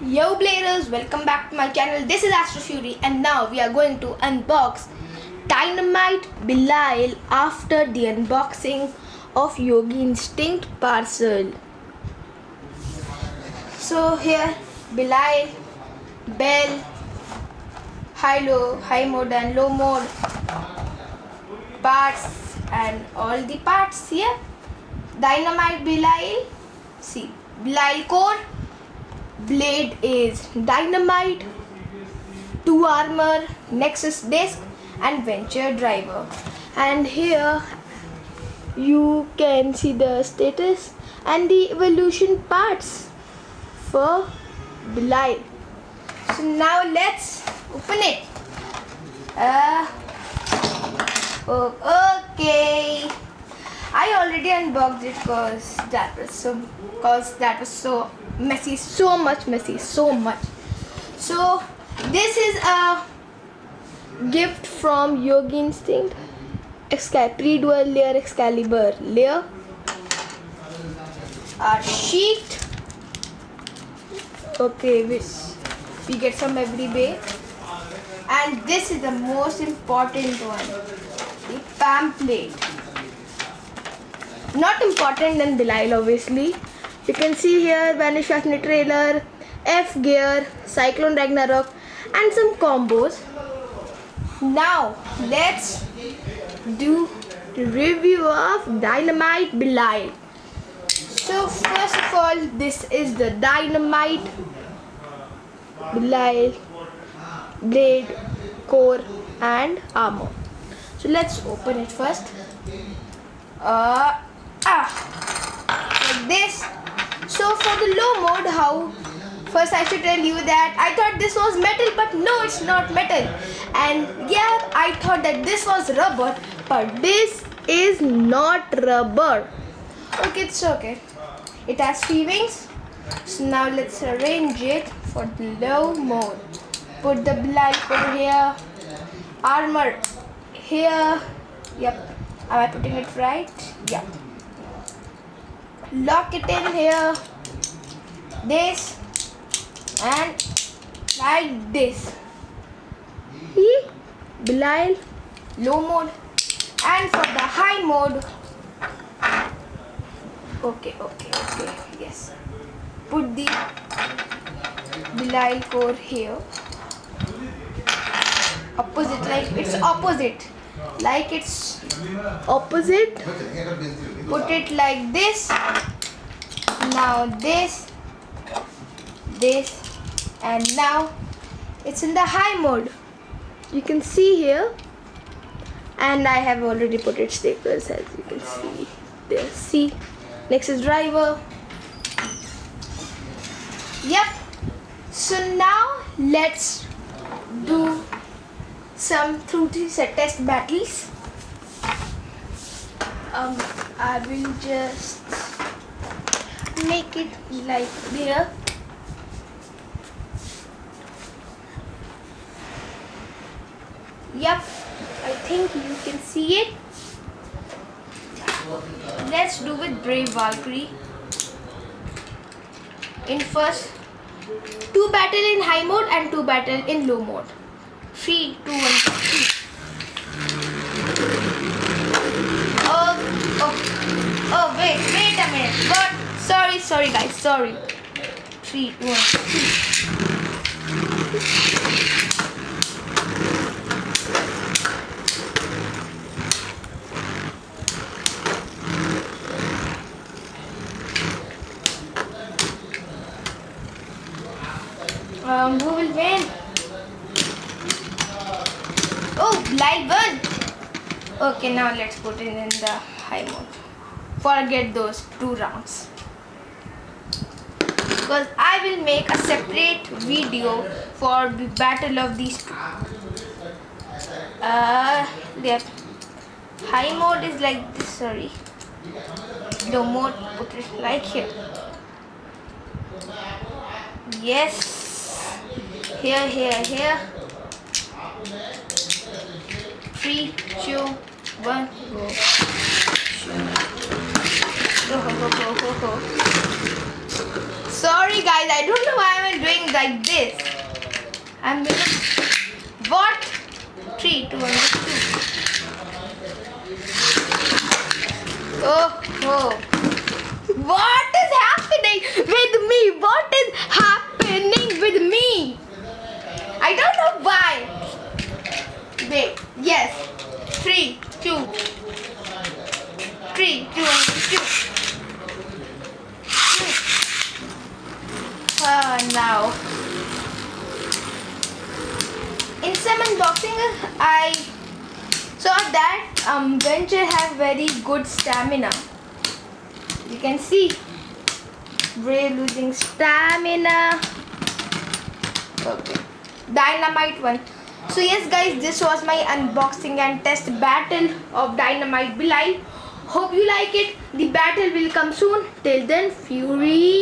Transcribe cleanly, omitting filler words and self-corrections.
Yo Bladers, welcome back to my channel. This is Astro Fury and now we are going to unbox Dynamite Belial after the unboxing of Yogi Instinct parcel. So here Belial, bell, high mode and low mode, parts and all the parts here. Dynamite Belial, see Belial core. Blade is Dynamite, 2 armor, Nexus disc and Venture driver. And here you can see the status and the evolution parts for Belial. So now let's open it. Okay. I already unboxed it because that was so messy, so much. So this is a gift from Yogi Instinct, pre-dual layer Excalibur layer, a sheet. Okay, we get from every bay, and this is the most important one, the pamphlet. Not important than Belial, obviously. You can see here Vanish Fascinator trailer, F gear, Cyclone Ragnarok and some combos. Now let's do the review of Dynamite Belial. So first of all, this is the Dynamite Belial blade, core and armor. So let's open it first. Like this. So for the low mode, first I should tell you that I thought this was metal, but no, it's not metal. And yeah, I thought that this was rubber, but this is not rubber. Okay, it's okay. It has 3 wings. So now let's arrange it for the low mode. Put the Belial core here, armor here. Yep. Am I putting it right? Yeah. Lock it in here. This and like this. See? Belial low mode. And for the high mode. Okay. Yes. Put the Belial core here. Opposite, like it's opposite. Put it like this. Now this, and now it's in the high mode. You can see here, and I have already put it stickers, as you can see there. See, Nexus driver. Yep. So now let's do some 2-3 test battles. I will just make it like here. Yep, I think you can see it. Let's do with Brave Valkyrie. In first, 2 battle in high mode and 2 battle in low mode. 3, 2, 1, 3. Oh, wait a minute. What? Sorry guys, sorry. 3, 2, 1, 3. Who will win? Oh, Belial won. Okay, now let's put it in the high mode. Forget those 2 rounds. Because I will make a separate video for the battle of these 2. The high mode is like this, sorry. Low mode, put it like here. Yes. Here. 3, 2, 1, go. Go. Sorry guys, I don't know why I'm doing going like this. I'm gonna what? 3, 2, 1, 2. Oh. What is happening with me? What is happening with me? I don't know why. Wait. Yes. 3, 2. 3, 2, 1, 2. Now. In some unboxing, I saw that Venture have very good stamina. You can see Brave losing stamina. Okay. Dynamite one. So yes guys, this was my unboxing and test battle of Dynamite Belial. Hope you like it. The battle will come soon. Till then, Fury.